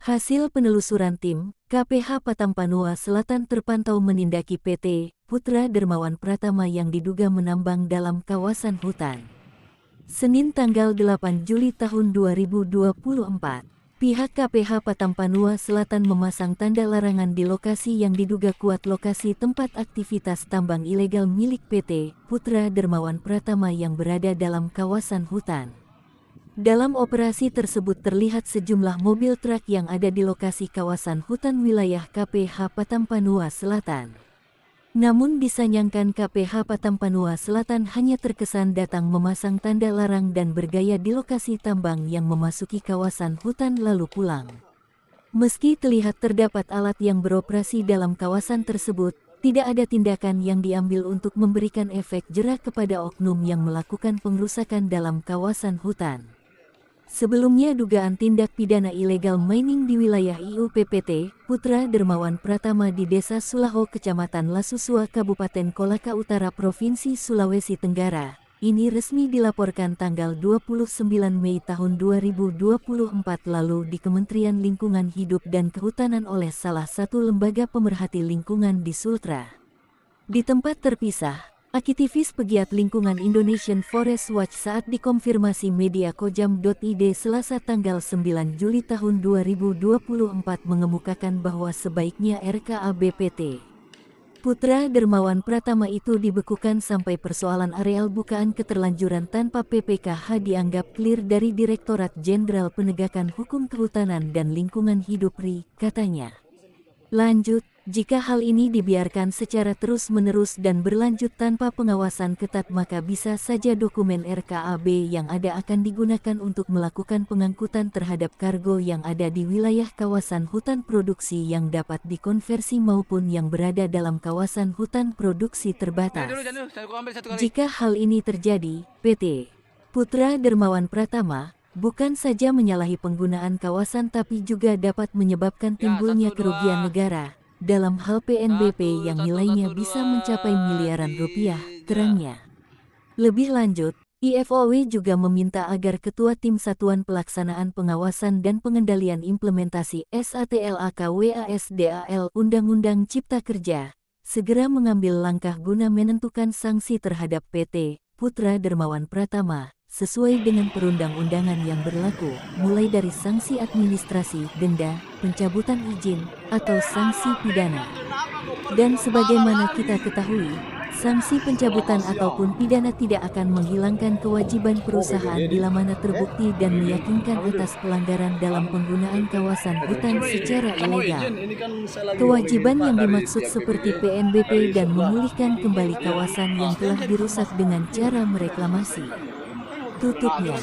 Hasil penelusuran tim, KPH Patampanua Selatan terpantau menindaki PT Putra Dermawan Pratama yang diduga menambang dalam kawasan hutan. Senin tanggal 8 Juli tahun 2024, pihak KPH Patampanua Selatan memasang tanda larangan di lokasi yang diduga kuat lokasi tempat aktivitas tambang ilegal milik PT Putra Dermawan Pratama yang berada dalam kawasan hutan. Dalam operasi tersebut terlihat sejumlah mobil truk yang ada di lokasi kawasan hutan wilayah KPH Patampanua Selatan. Namun disayangkan KPH Patampanua Selatan hanya terkesan datang memasang tanda larang dan bergaya di lokasi tambang yang memasuki kawasan hutan lalu pulang. Meski terlihat terdapat alat yang beroperasi dalam kawasan tersebut, tidak ada tindakan yang diambil untuk memberikan efek jera kepada oknum yang melakukan pengrusakan dalam kawasan hutan. Sebelumnya dugaan tindak pidana ilegal mining di wilayah IUPPT Putra Dermawan Pratama di Desa Sulaho Kecamatan Lasusua Kabupaten Kolaka Utara Provinsi Sulawesi Tenggara, ini resmi dilaporkan tanggal 29 Mei tahun 2024 lalu di Kementerian Lingkungan Hidup dan Kehutanan oleh salah satu lembaga pemerhati lingkungan di Sultra. Di tempat terpisah, aktivis pegiat lingkungan Indonesian Forest Watch saat dikonfirmasi media Kojam.id Selasa tanggal 9 Juli tahun 2024 mengemukakan bahwa sebaiknya RKABPT Putra Dermawan Pratama itu dibekukan sampai persoalan areal bukaan keterlanjuran tanpa PPKH dianggap clear dari Direktorat Jenderal Penegakan Hukum Kehutanan dan Lingkungan Hidup RI, katanya. Lanjut, jika hal ini dibiarkan secara terus-menerus dan berlanjut tanpa pengawasan ketat maka bisa saja dokumen RKAB yang ada akan digunakan untuk melakukan pengangkutan terhadap kargo yang ada di wilayah kawasan hutan produksi yang dapat dikonversi maupun yang berada dalam kawasan hutan produksi terbatas. Jika hal ini terjadi, PT Putra Dermawan Pratama bukan saja menyalahi penggunaan kawasan tapi juga dapat menyebabkan timbulnya kerugian negara dalam hal PNBP yang nilainya bisa mencapai miliaran rupiah, terangnya. Lebih lanjut, IFOW juga meminta agar Ketua Tim Satuan Pelaksanaan Pengawasan dan Pengendalian Implementasi SATLAKWASDAL Undang-Undang Cipta Kerja segera mengambil langkah guna menentukan sanksi terhadap PT Putra Dermawan Pratama sesuai dengan perundang-undangan yang berlaku, mulai dari sanksi administrasi, denda, pencabutan izin, atau sanksi pidana. Dan sebagaimana kita ketahui, sanksi pencabutan ataupun pidana tidak akan menghilangkan kewajiban perusahaan bila mana terbukti dan meyakinkan atas pelanggaran dalam penggunaan kawasan hutan secara ilegal. Kewajiban yang dimaksud seperti PNBP dan memulihkan kembali kawasan yang telah dirusak dengan cara mereklamasi. Tutupnya.